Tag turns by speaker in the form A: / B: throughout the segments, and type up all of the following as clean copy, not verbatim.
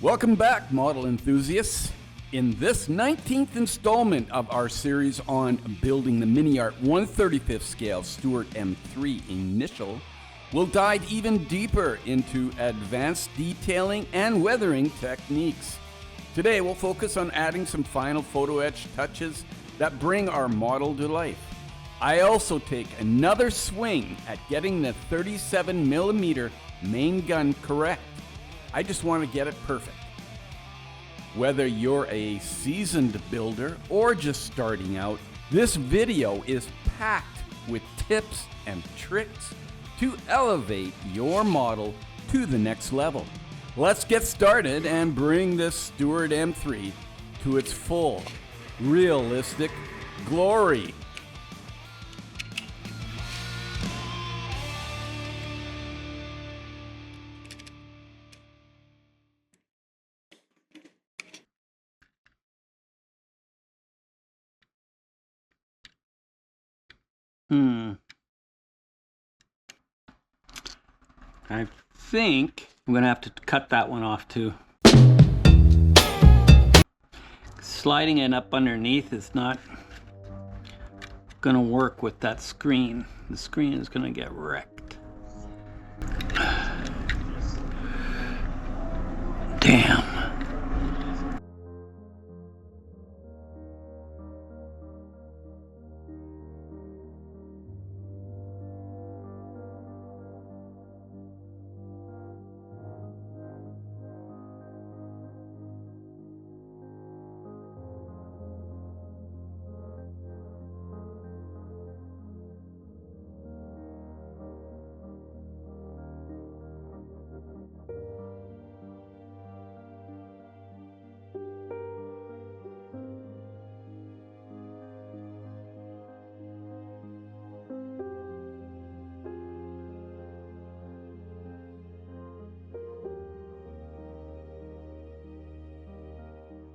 A: Welcome back, model enthusiasts. In this 19th installment of our series on building the Miniart 1/35th scale Stuart M3 Initial, we'll dive even deeper into advanced detailing and weathering techniques. Today we'll focus on adding some final photo etch touches that bring our model to life. I also take another swing at getting the 37mm main gun correct. I just want to get it perfect. Whether you're a seasoned builder or just starting out, this video is packed with tips and tricks to elevate your model to the next level. Let's get started and bring this Stuart M3 to its full, realistic glory. I think I'm gonna have to cut that one off too. Sliding it up underneath is not gonna work with that screen. The screen is gonna get wrecked. Damn.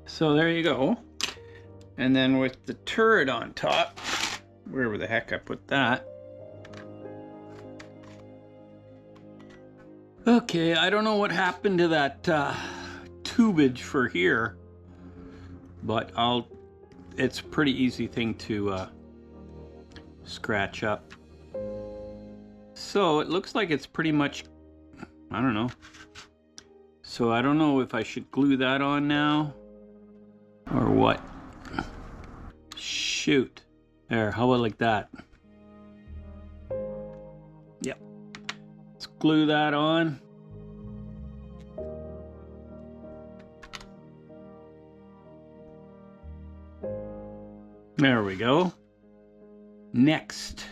A: So there you go. And then with the turret on top, wherever the heck I put that. Okay, I don't know what happened to that tubage for here, but it's a pretty easy thing to scratch up. So it looks like it's pretty much, I don't know. So I don't know if I should glue that on now or what. Shoot. There, how about like that? Yep. Let's glue that on. There we go. Next,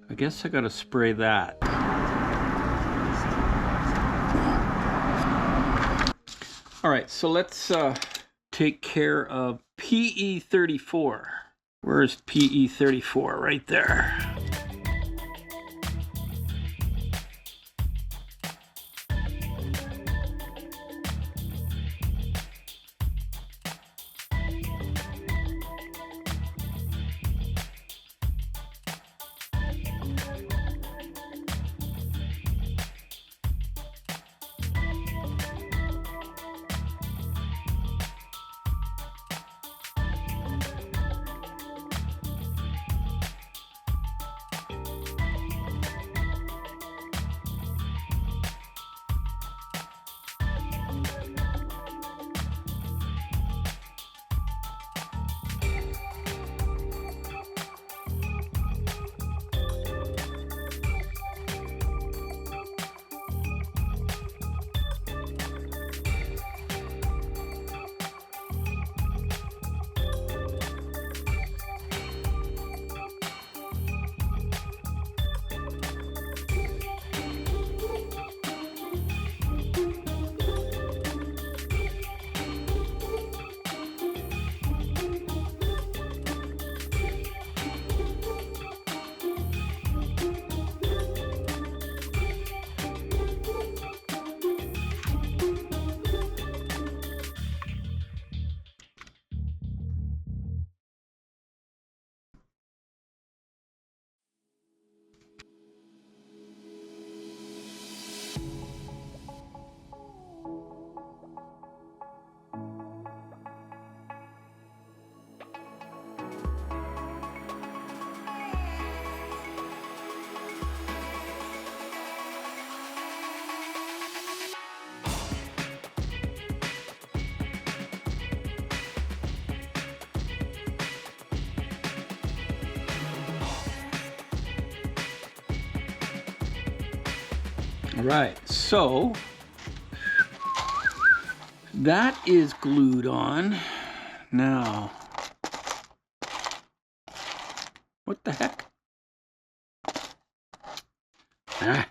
A: I guess I gotta spray that. All right, so let's take care of PE34. Where's PE34? Right there. All right, so that is glued on. Now, what the heck? Ah.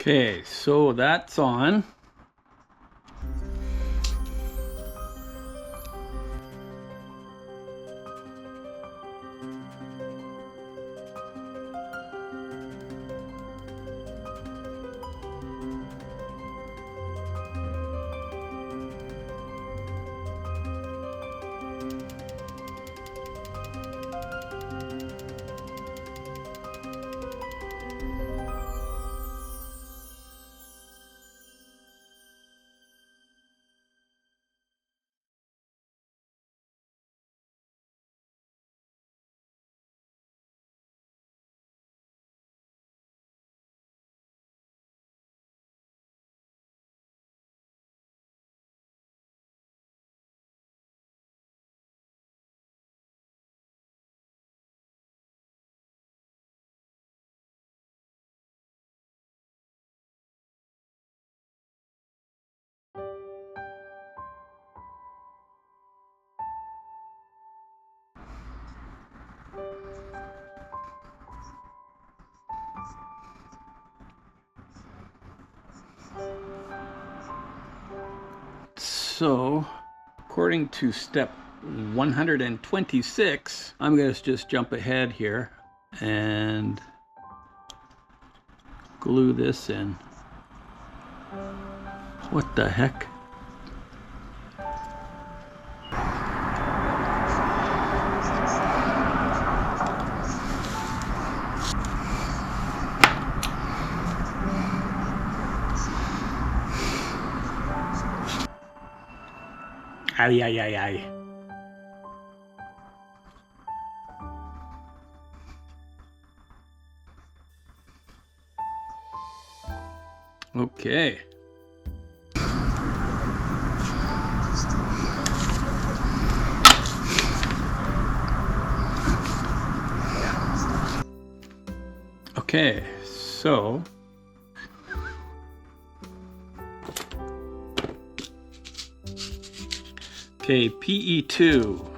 A: Okay, so that's on. So, according to step 126, I'm going to just jump ahead here and glue this in. What the heck? Ay, ay, ay, ay. Okay.
B: Okay, so PE2.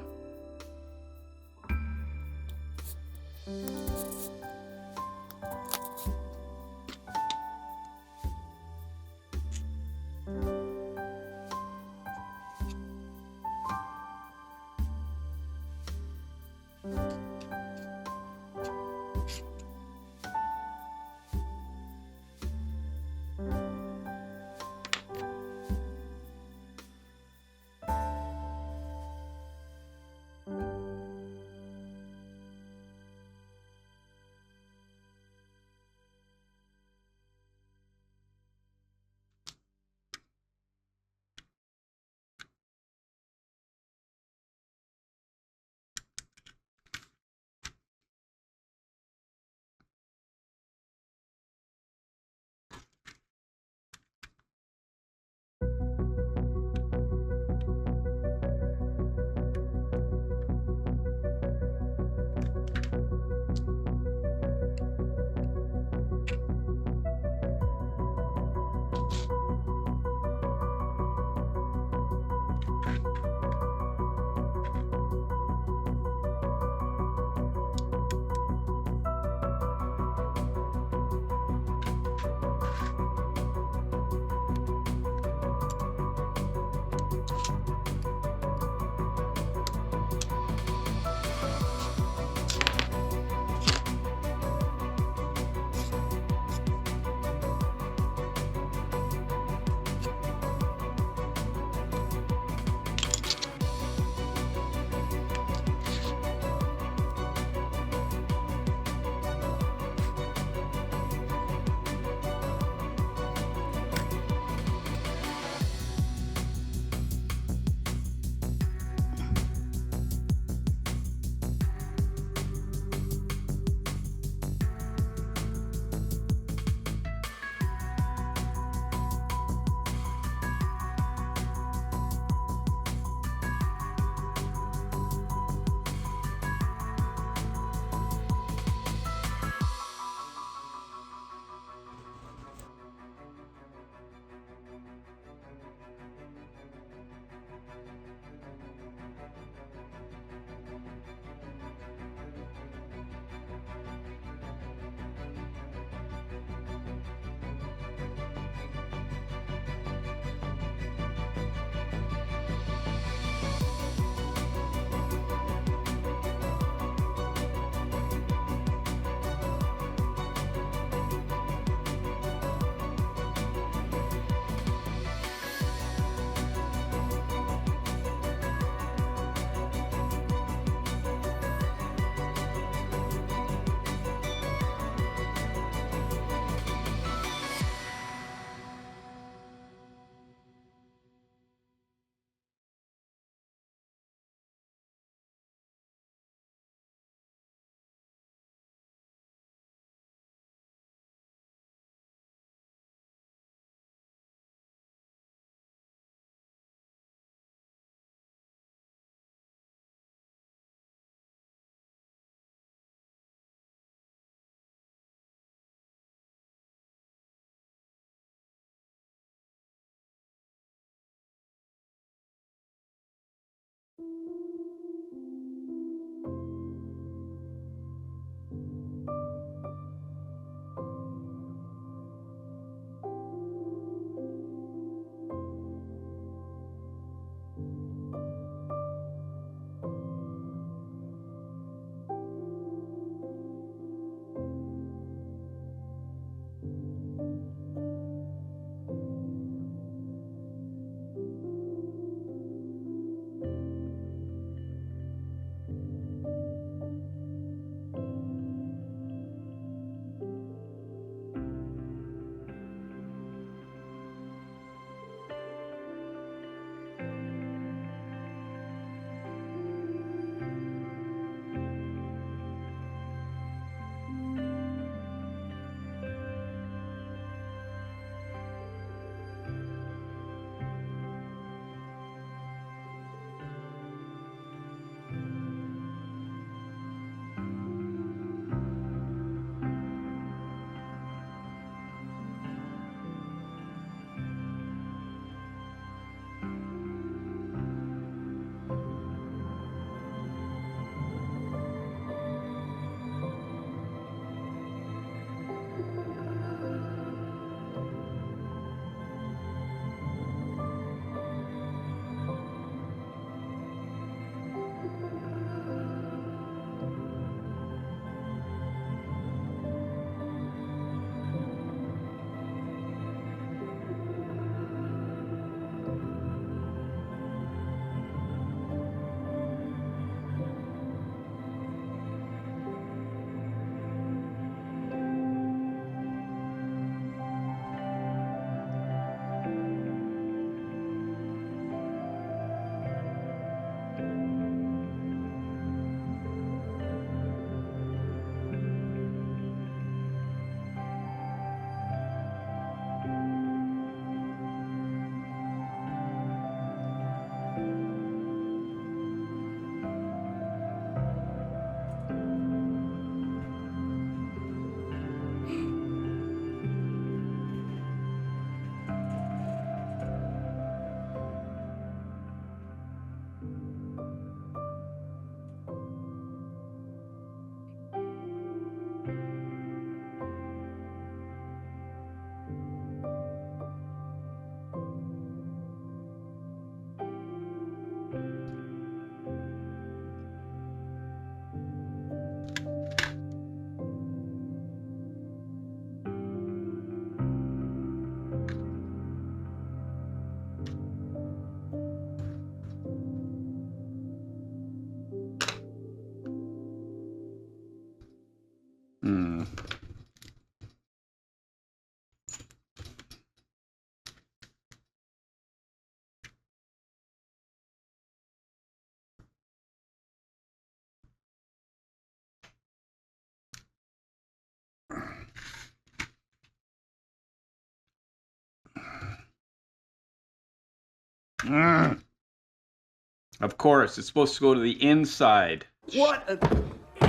B: Of course, it's supposed to go to the inside.
C: What an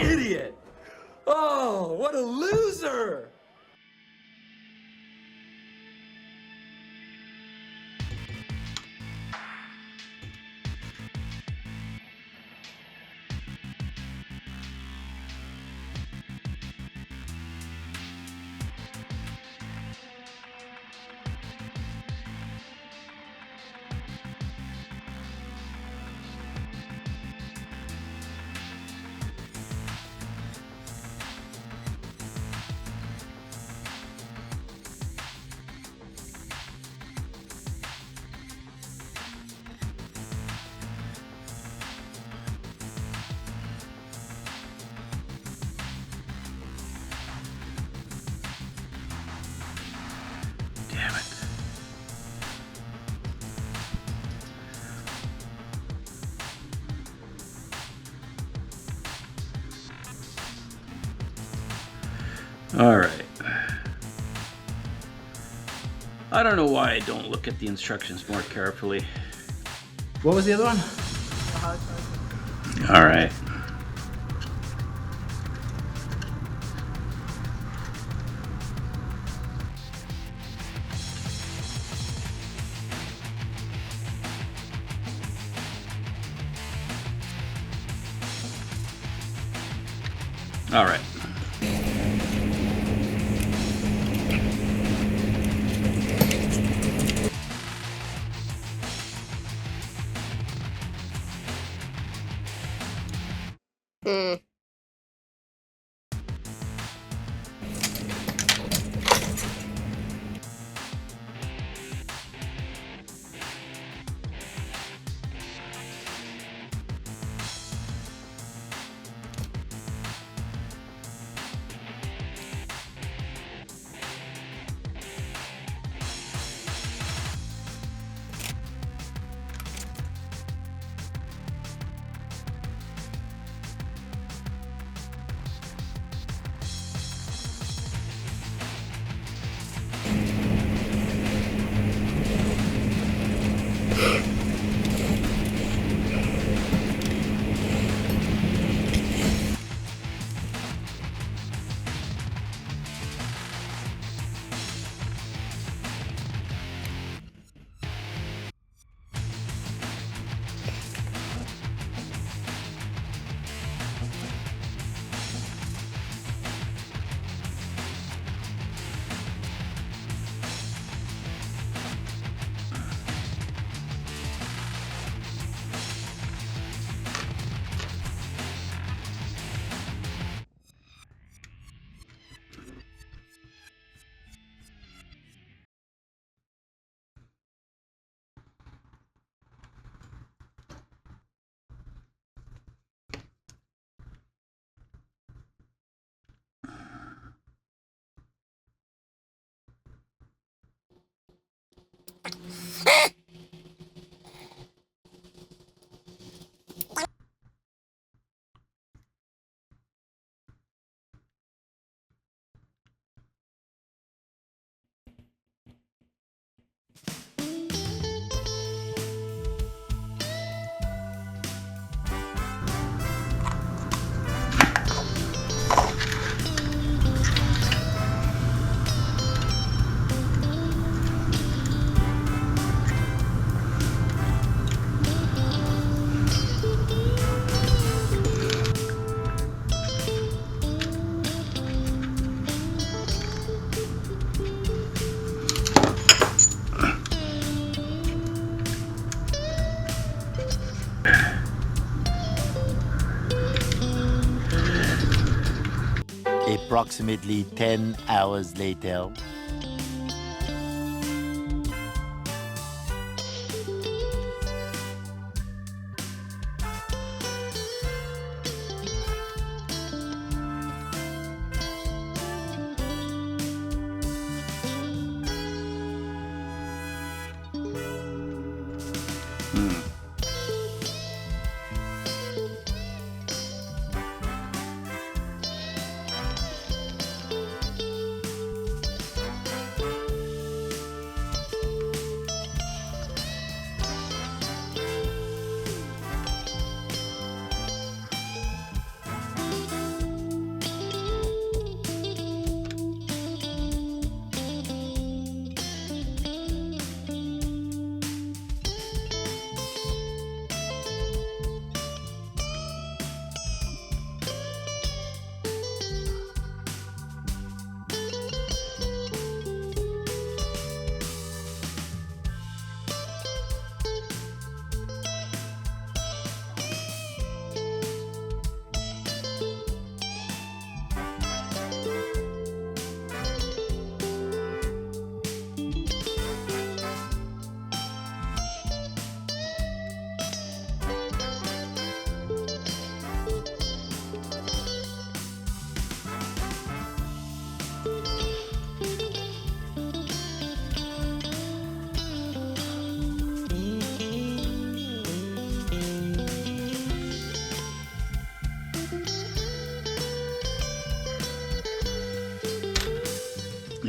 C: idiot! Oh, what a loser!
B: Damn it. All right. I don't know why I don't look at the instructions more carefully.
D: What was the other one?
B: All right. All right.
E: Approximately 10 hours later.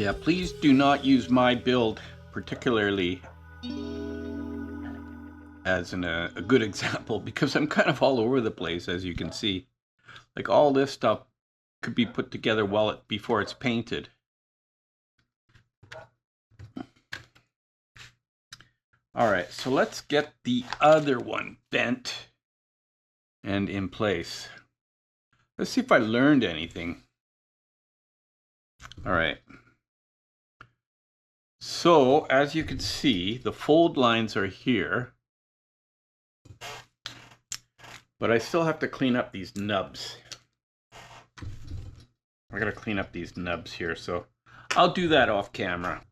A: Yeah, please do not use my build particularly as a good example, because I'm kind of all over the place, as you can see. Like, all this stuff could be put together before it's painted. All right, so let's get the other one bent and in place. Let's see if I learned anything. All right. So, as you can see, the fold lines are here. But I still have to clean up these nubs. I gotta clean up these nubs here, so I'll do that off camera.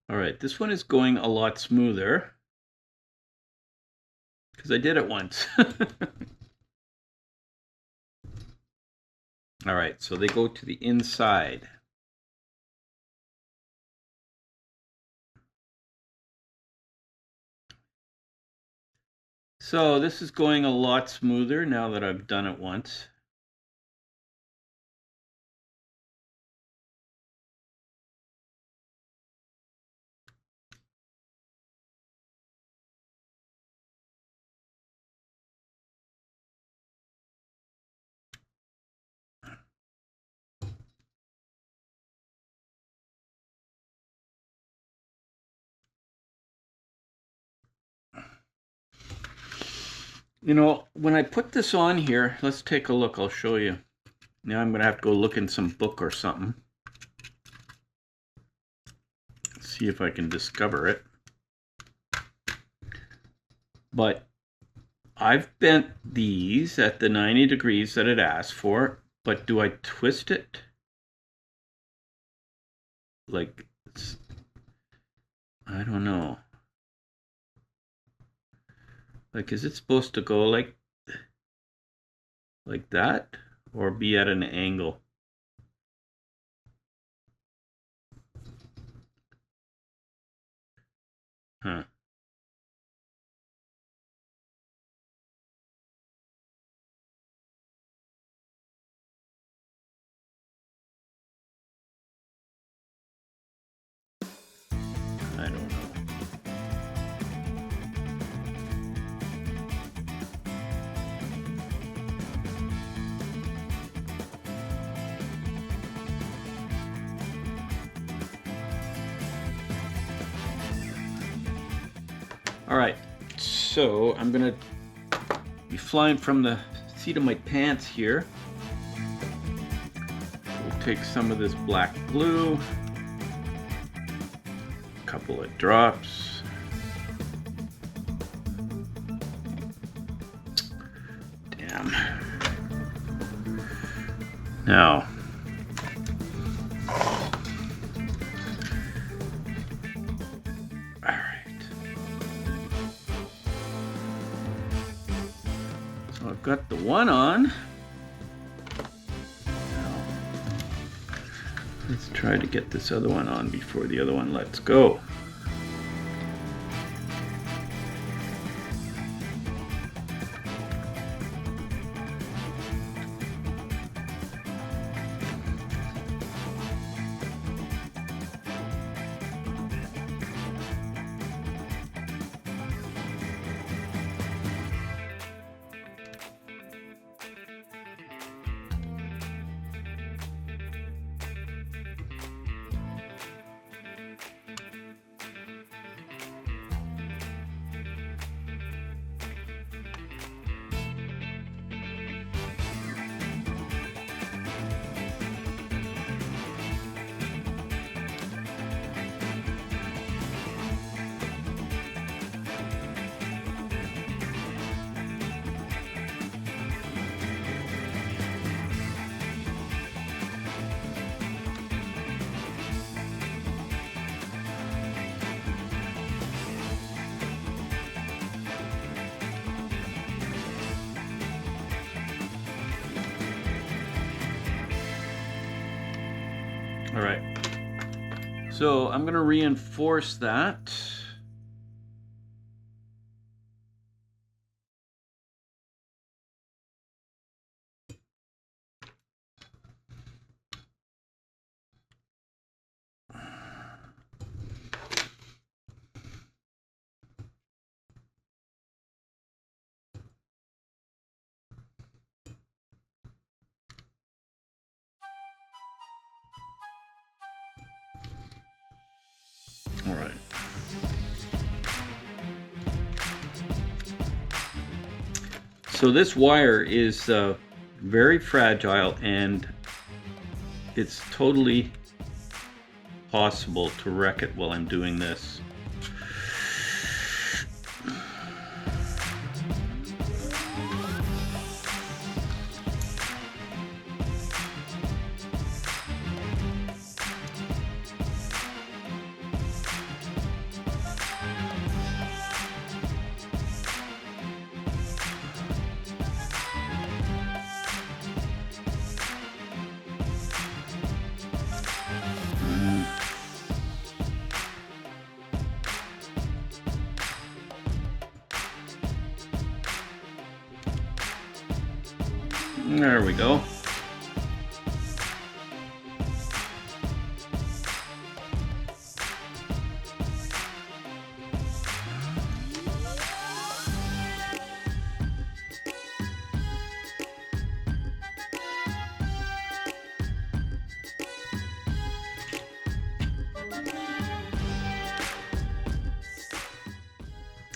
A: All right, this one is going a lot smoother because I did it once. All right, so they go to the inside. So this is going a lot smoother now that I've done it once. You know, when I put this on here, let's take a look. I'll show you. Now I'm going to have to go look in some book or something. See if I can discover it. But I've bent these at the 90 degrees that it asked for, but do I twist it? Like, I don't know. Like, is it supposed to go like that, or be at an angle? Huh. I don't know. All right, so I'm gonna be flying from the seat of my pants here. We'll take some of this black glue, a couple of drops. Damn. Now, I've got the one on. Now, let's try to get this other one on before the other one lets go.
B: All right. So I'm going to reinforce that. All right. So this wire is very fragile, and it's totally possible to wreck it while I'm doing this. There we go.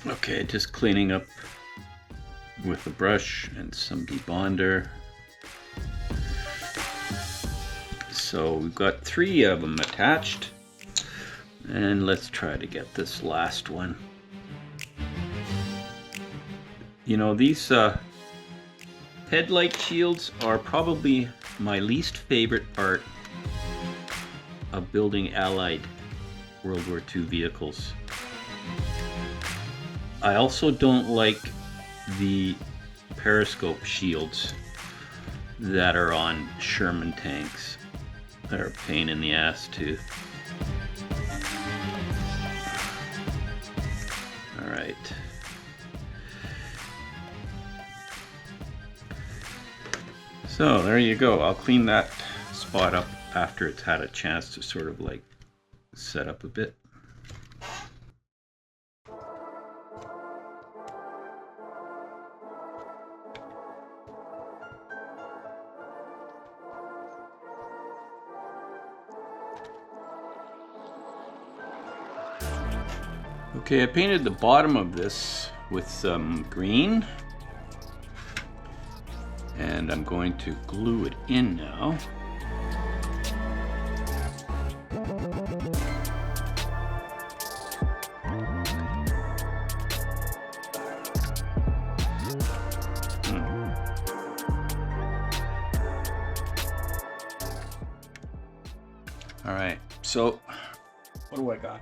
B: Okay, just cleaning up with a brush and some debonder. So we've got 3 of them attached, and let's try to get this last one. You know, these headlight shields are probably my least favorite part of building Allied World War II vehicles. I also don't like the periscope shields that are on Sherman tanks. They're a pain in the ass too. All right. So there you go. I'll clean that spot up after it's had a chance to sort of like set up a bit. Okay, I painted the bottom of this with some green, and I'm going to glue it in now. All right, so what do I got?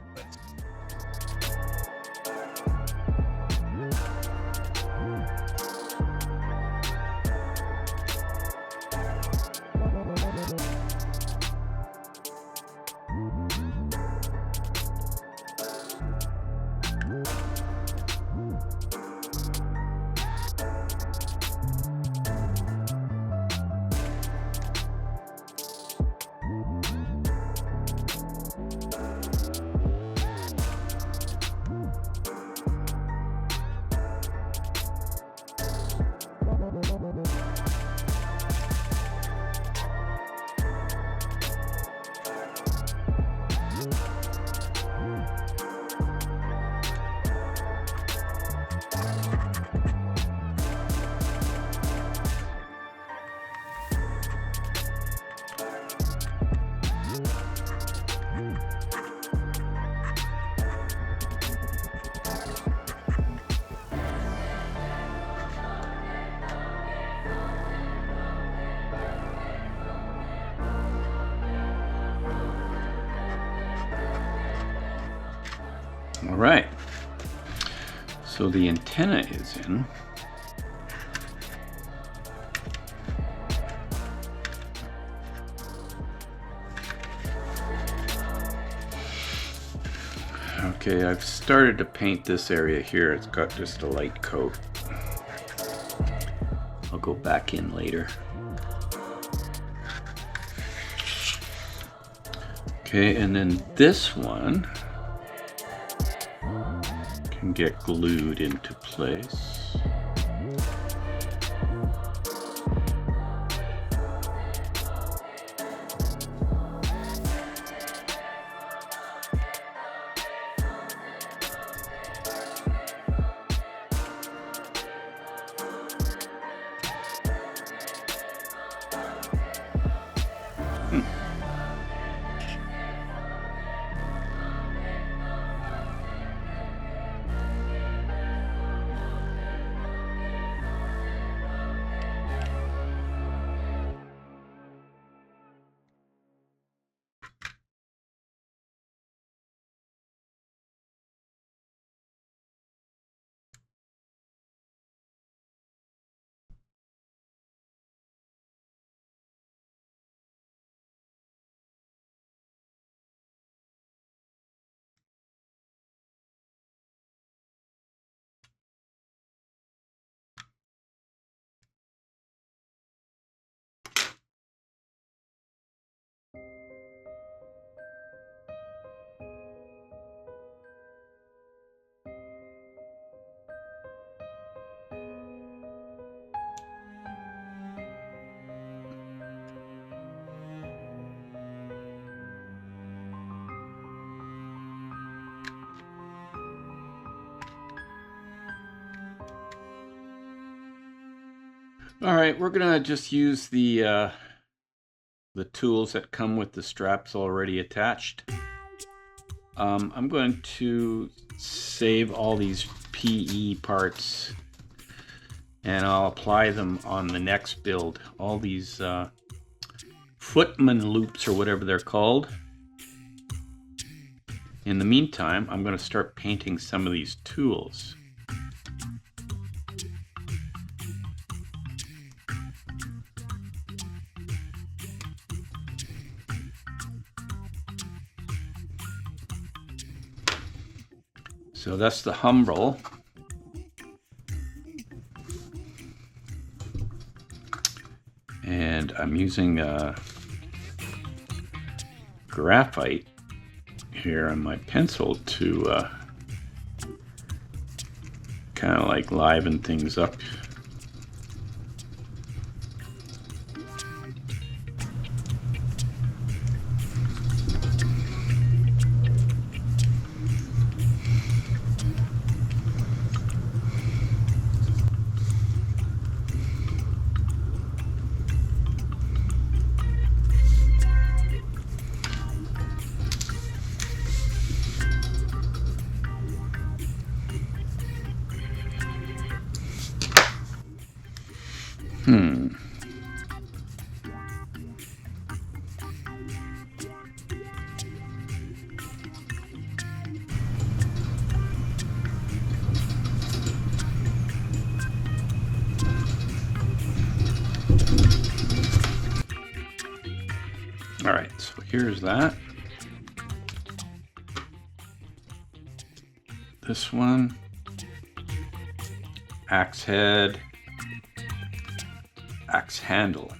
B: All right, so the antenna is in. Okay, I've started to paint this area here. It's got just a light coat. I'll go back in later. Okay, and then this one can get glued into place. All right, we're gonna just use the tools that come with the straps already attached. I'm going to save all these PE parts and I'll apply them on the next build. All these footman loops or whatever they're called. In the meantime, I'm going to start painting some of these tools. So that's the Humbrol. And I'm using graphite here on my pencil to kind of like liven things up. All right, so here's that. This one, axe head, axe handle.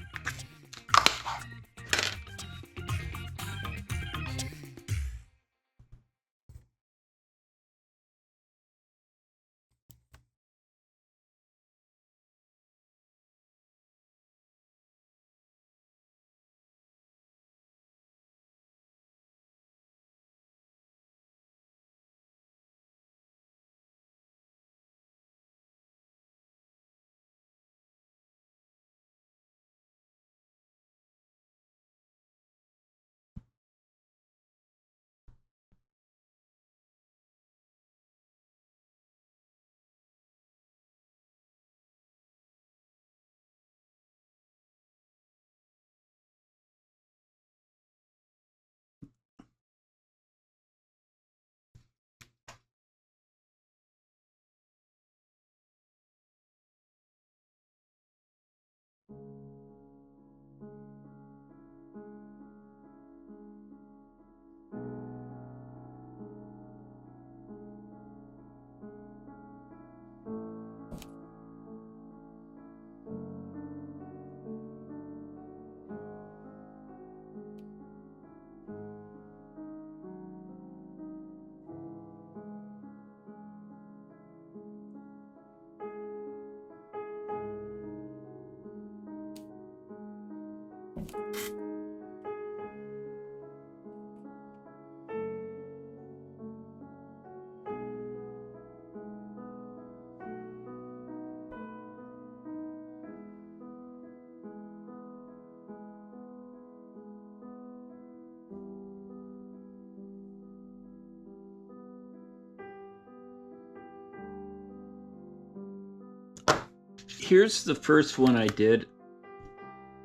B: Here's the first one I did,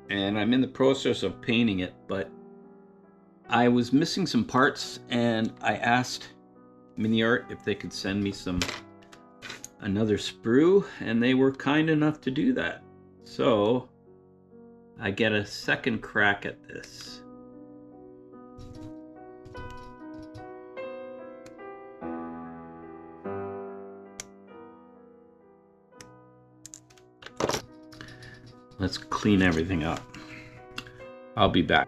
B: and I'm in the process of painting it, but I was missing some parts and I asked Miniart if they could send me another sprue, and they were kind enough to do that. So I get a second crack at this. Let's clean everything up. I'll be back.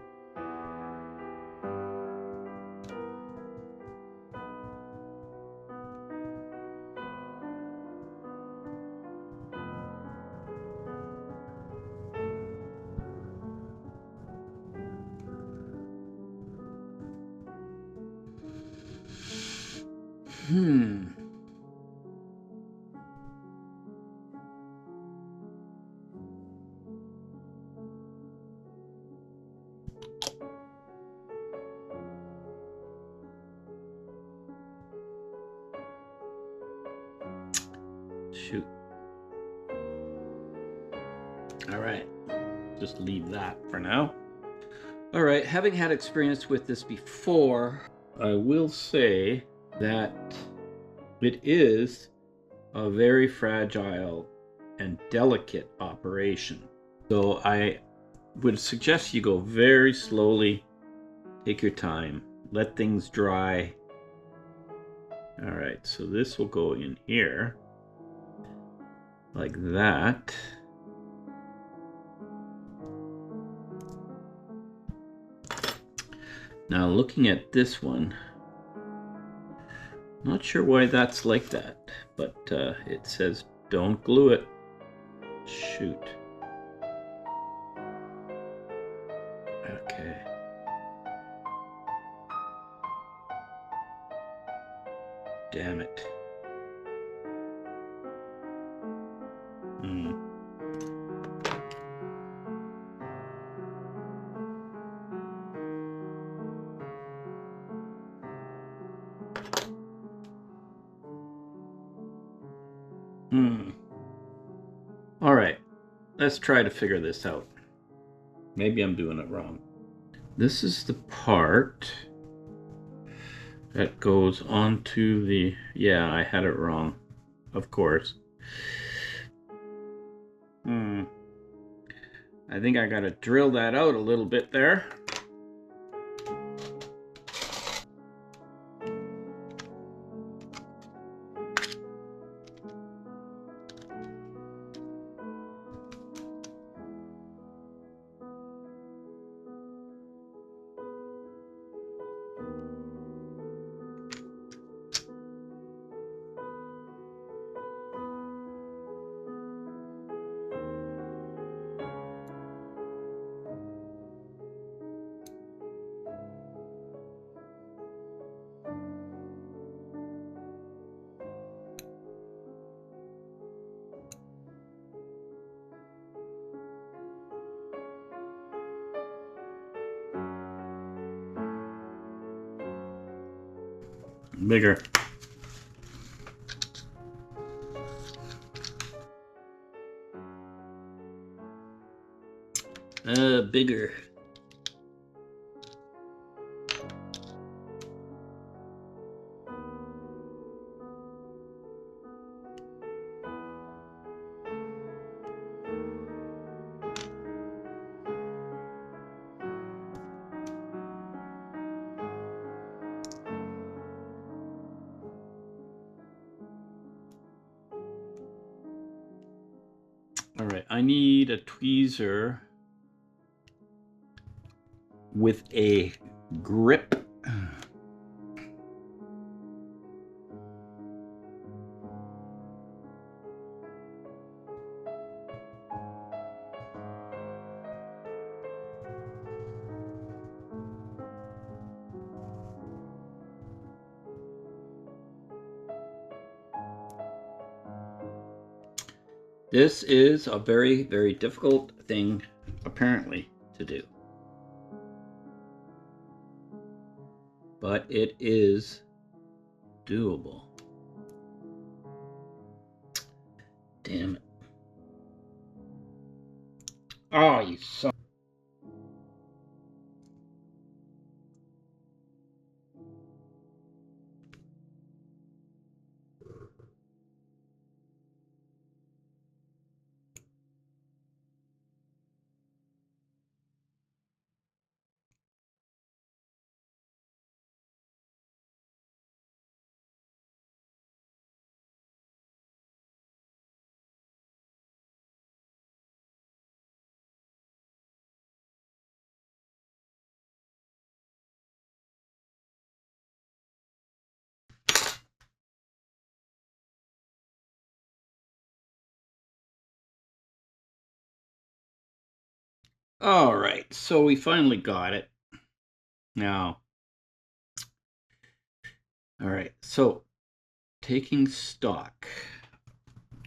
B: Shoot. All right, just leave that for now. All right, having had experience with this before, I will say that it is a very fragile and delicate operation. So I would suggest you go very slowly, take your time, let things dry. All right, so this will go in here like that. Now looking at this one, not sure why that's like that, but it says don't glue it. Shoot. Okay. Damn it. All right, let's try to figure this out. Maybe I'm doing it wrong. This is the part that goes onto the... Yeah, I had it wrong, of course. I think I gotta drill that out a little bit there. Bigger. Bigger. All right, I need a tweezer with a grip. This is a very, very difficult thing, apparently, to do. But it is doable. Damn it. Oh, you son. All right, so we finally got it. Now, all right, so taking stock.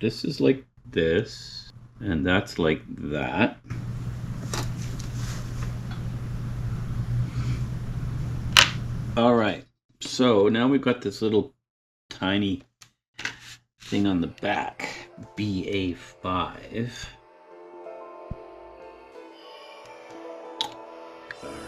B: This is like this, and that's like that. All right, so now we've got this little tiny thing on the back, BA5. All right.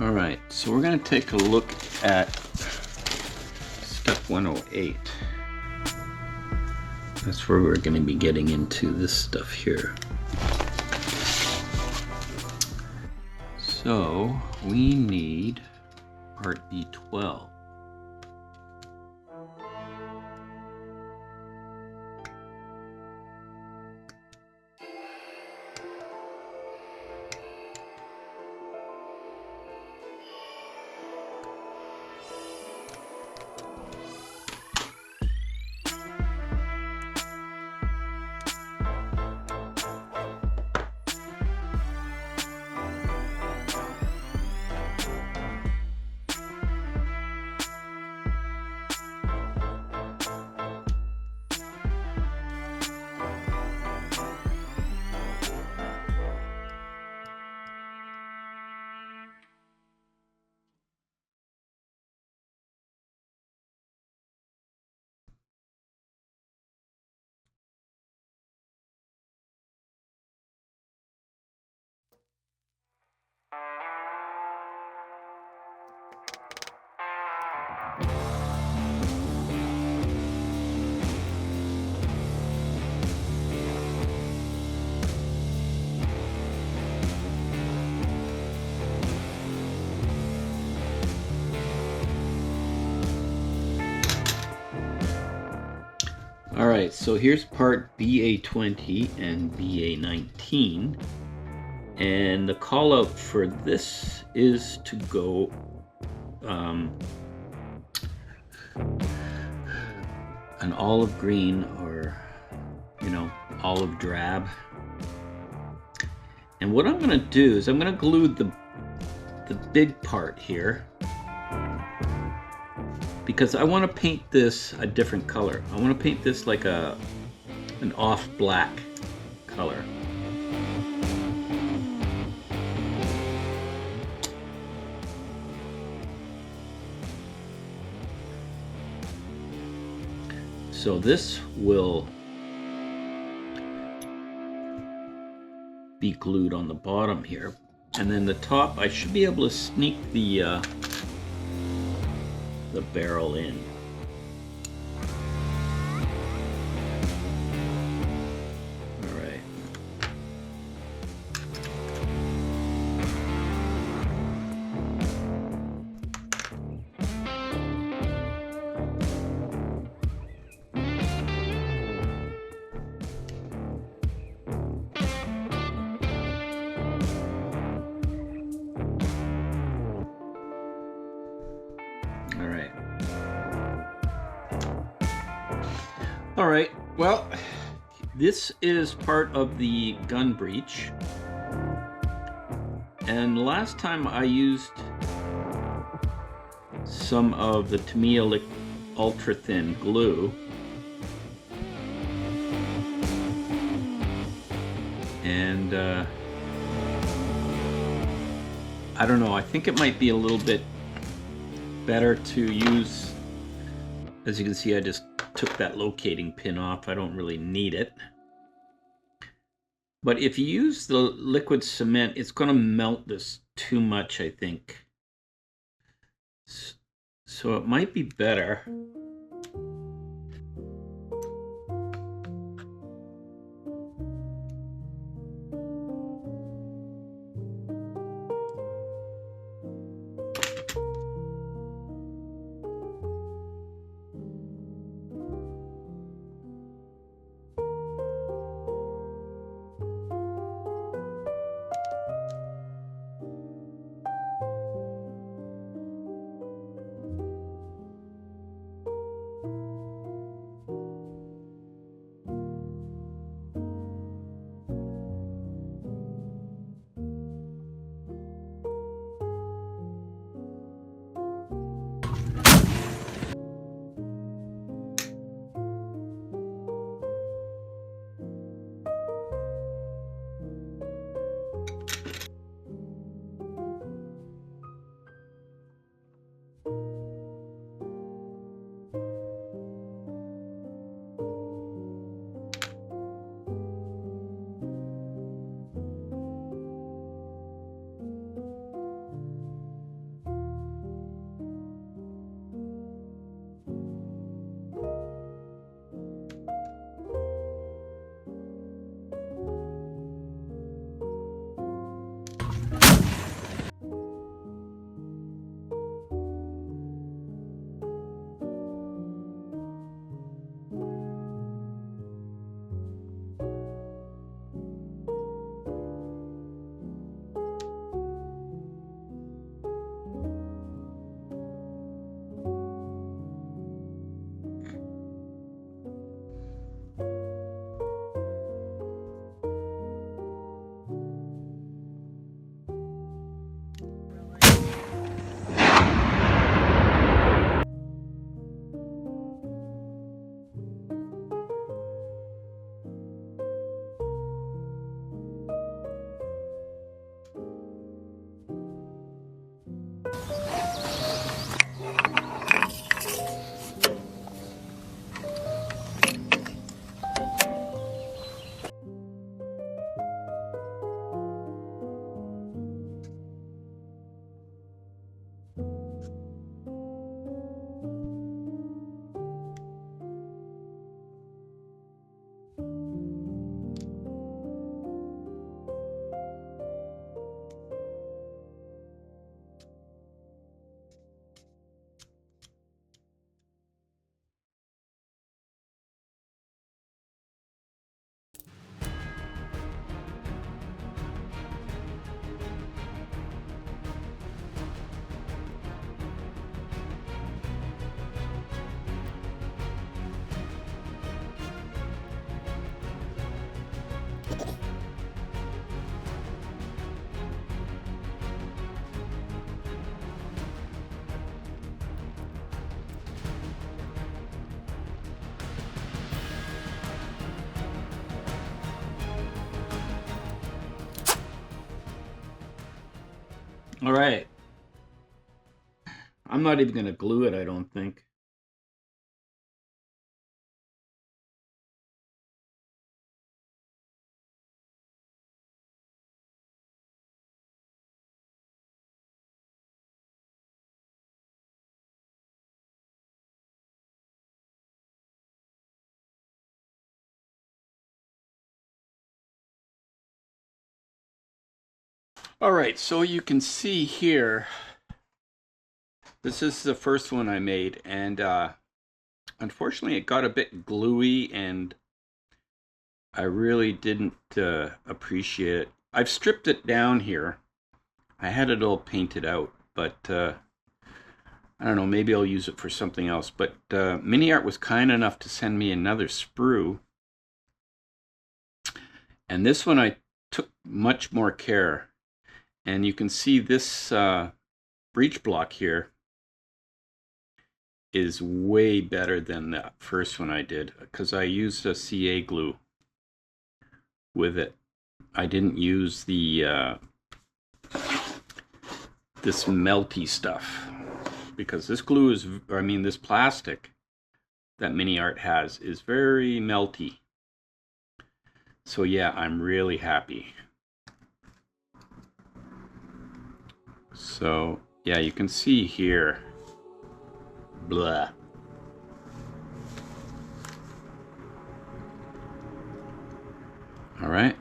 B: All right, so we're going to take a look at step 108. That's where we're going to be getting into this stuff here. So we need part B12. All right, so here's part BA20 and BA19, and the call out for this is to go an olive green, or olive drab. And what I'm going to do is I'm going to glue the big part here, because I want to paint this a different color. I want to paint this like an off black color. So this will be glued on the bottom here, and then the top I should be able to sneak the barrel in. All right. All right, well, this is part of the gun breech, and last time I used some of the Tamiya ultra thin glue, and I don't know, I think it might be a little bit better to use. As you can see, I just took that locating pin off. I don't really need it. But if you use the liquid cement, it's going to melt this too much, I think. So it might be better. All right. I'm not even going to glue it, I don't think. All right, so you can see here, this is the first one I made, and unfortunately it got a bit gluey, and I really didn't appreciate it. I've stripped it down here. I had it all painted out, but I don't know, maybe I'll use it for something else. But Miniart was kind enough to send me another sprue, and this one I took much more care. And you can see this breech block here is way better than the first one I did, because I used a CA glue with it. I didn't use the this melty stuff, because this glue is, this plastic that Miniart has is very melty. So yeah, I'm really happy. So yeah, you can see here, blah. All right.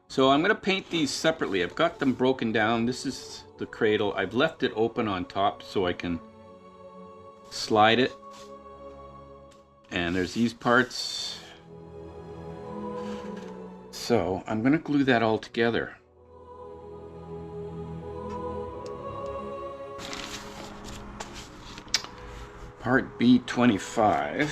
B: So I'm going to paint these separately. I've got them broken down. This is the cradle. I've left it open on top so I can slide it. And there's these parts. So I'm going to glue that all together. Part B25.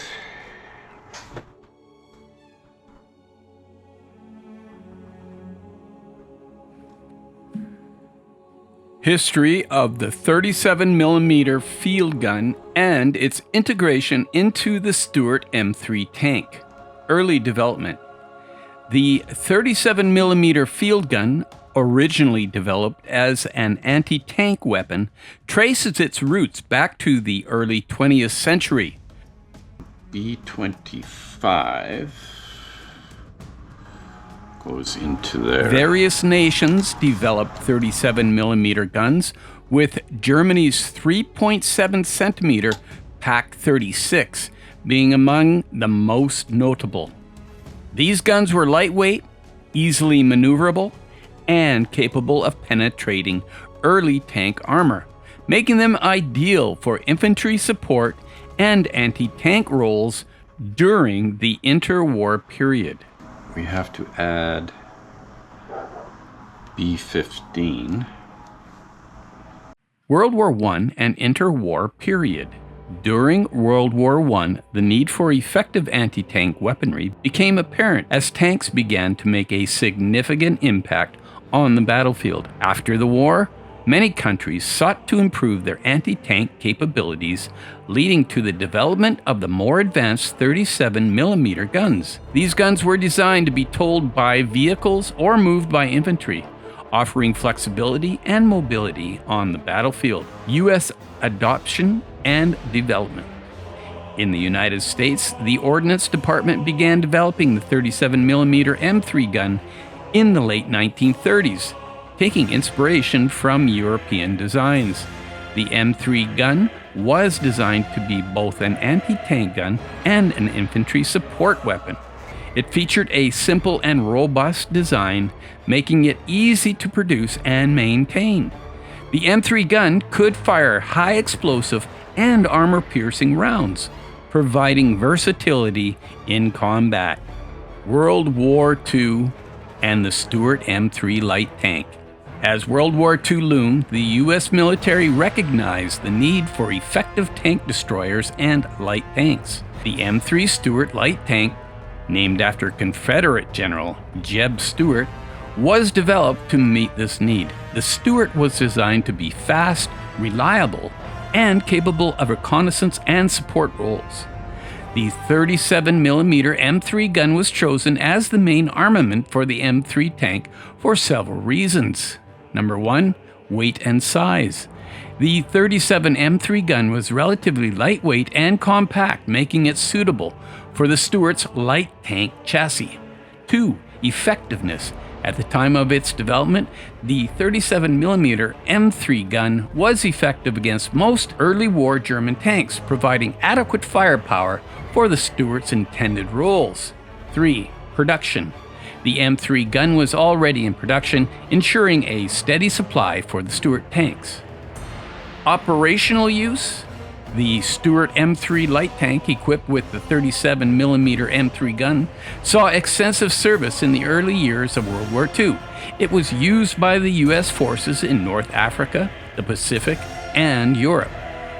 A: History of the 37mm field gun and its integration into the Stuart M3 tank. Early development. The 37mm field gun, originally developed as an anti-tank weapon, traces its roots back to the early 20th century.
B: B25 goes into there.
A: Various nations developed 37mm guns, with Germany's 3.7 centimeter Pak 36 being among the most notable. These guns were lightweight, easily maneuverable, and capable of penetrating early tank armor, making them ideal for infantry support and anti-tank roles during the interwar period.
B: We have to add B15.
A: World War I and interwar period. During World War I, the need for effective anti-tank weaponry became apparent as tanks began to make a significant impact on the battlefield. After the war, many countries sought to improve their anti-tank capabilities, leading to the development of the more advanced 37mm guns. These guns were designed to be towed by vehicles or moved by infantry, offering flexibility and mobility on the battlefield. U.S. adoption and development. In the United States, the Ordnance Department began developing the 37mm M3 gun in the late 1930s, taking inspiration from European designs. The M3 gun was designed to be both an anti-tank gun and an infantry support weapon. It featured a simple and robust design, making it easy to produce and maintain. The M3 gun could fire high explosive and armor-piercing rounds, providing versatility in combat. World War II and the Stuart M3 light tank. As World War II loomed, the U.S. military recognized the need for effective tank destroyers and light tanks. The M3 Stuart light tank, named after Confederate General Jeb Stuart, was developed to meet this need. The Stuart was designed to be fast, reliable, and capable of reconnaissance and support roles. The 37mm M3 gun was chosen as the main armament for the M3 tank for several reasons. Number 1, weight and size. The 37 M3 gun was relatively lightweight and compact, making it suitable for the Stuart's light tank chassis. 2, effectiveness. At the time of its development, the 37mm M3 gun was effective against most early war German tanks, providing adequate firepower for the Stuart's intended roles. 3, production. The M3 gun was already in production, ensuring a steady supply for the Stuart tanks. Operational use: the Stuart M3 light tank, equipped with the 37mm M3 gun, saw extensive service in the early years of World War II. It was used by the U.S. forces in North Africa, the Pacific, and Europe.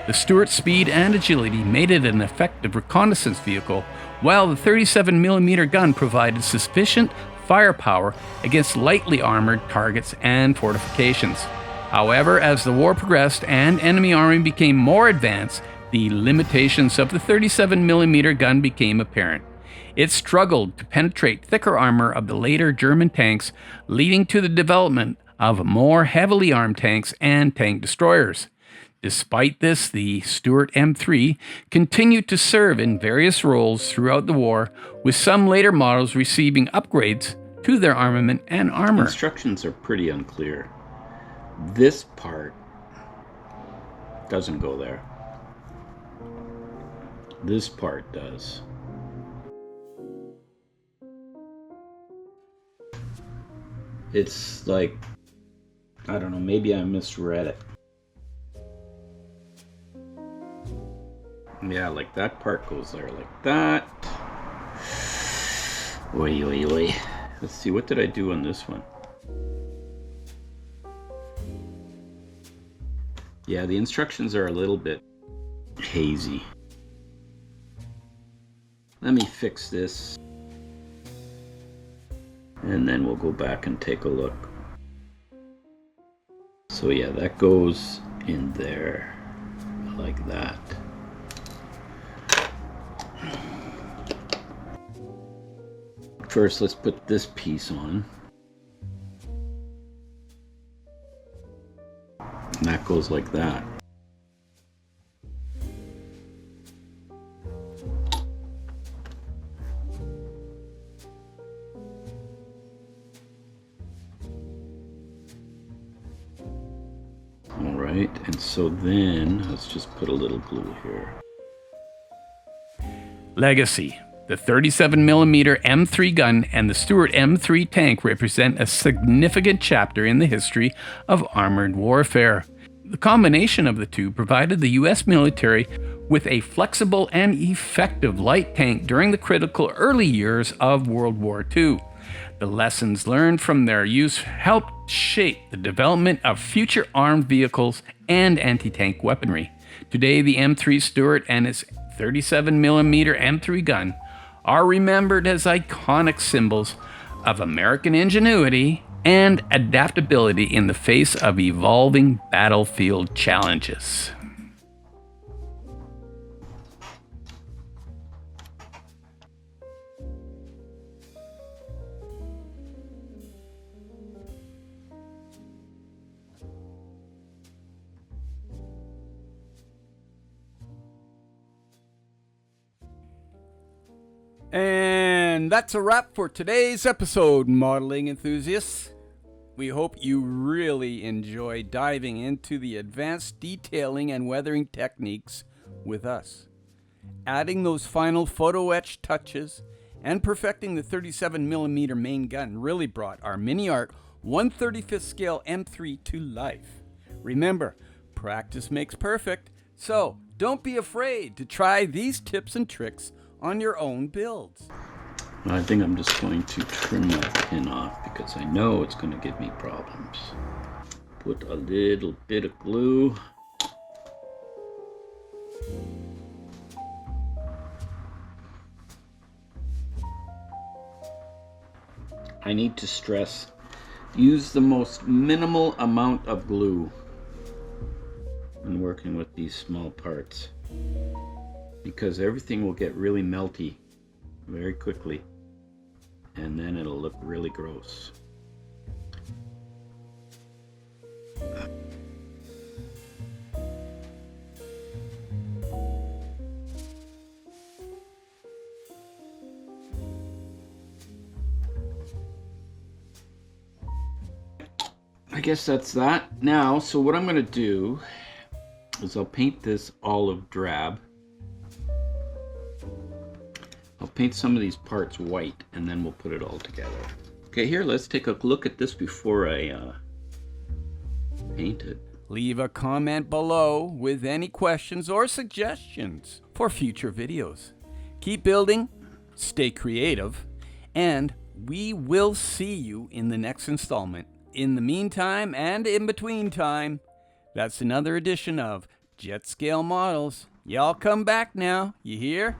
A: The Stuart's speed and agility made it an effective reconnaissance vehicle, while the 37mm gun provided sufficient firepower against lightly armored targets and fortifications. However, as the war progressed and enemy army became more advanced, the limitations of the 37mm gun became apparent. It struggled to penetrate thicker armor of the later German tanks, leading to the development of more heavily armed tanks and tank destroyers. Despite this, the Stuart M3 continued to serve in various roles throughout the war, with some later models receiving upgrades to their armament and armor.
B: Instructions are pretty unclear. This part doesn't go there. This part does. It's like, I don't know, maybe I misread it. Yeah, like that part goes there like that. Oi, oi, oi. Let's see, what did I do on this one? Yeah, the instructions are a little bit hazy. Let me fix this. And then we'll go back and take a look. So yeah, that goes in there like that. First, let's put this piece on. And that goes like that. All right, and so then let's just put a little glue here.
A: Legacy. The 37mm M3 gun and the Stuart M3 tank represent a significant chapter in the history of armored warfare. The combination of the two provided the U.S. military with a flexible and effective light tank during the critical early years of World War II. The lessons learned from their use helped shape the development of future armed vehicles and anti-tank weaponry. Today, the M3 Stuart and its 37mm M3 gun are remembered as iconic symbols of American ingenuity and adaptability in the face of evolving battlefield challenges. And that's a wrap for today's episode, modeling enthusiasts. We hope you really enjoy diving into the advanced detailing and weathering techniques with us. Adding those final photo etch touches and perfecting the 37mm main gun really brought our Miniart 1/35th scale M3 to life. Remember, practice makes perfect, so don't be afraid to try these tips and tricks on your own builds.
B: I think I'm just going to trim that pin off because I know it's going to give me problems. Put a little bit of glue. I need to stress, use the most minimal amount of glue when working with these small parts, because everything will get really melty very quickly and then it'll look really gross. I guess that's that now. So what I'm going to do is I'll paint this olive drab. I'll paint some of these parts white and then we'll put it all together. Okay, here, let's take a look at this before I paint it.
A: Leave a comment below with any questions or suggestions for future videos. Keep building, stay creative, and we will see you in the next installment. In the meantime and in between time, that's another edition of Jet Scale Models. Y'all come back now, you hear?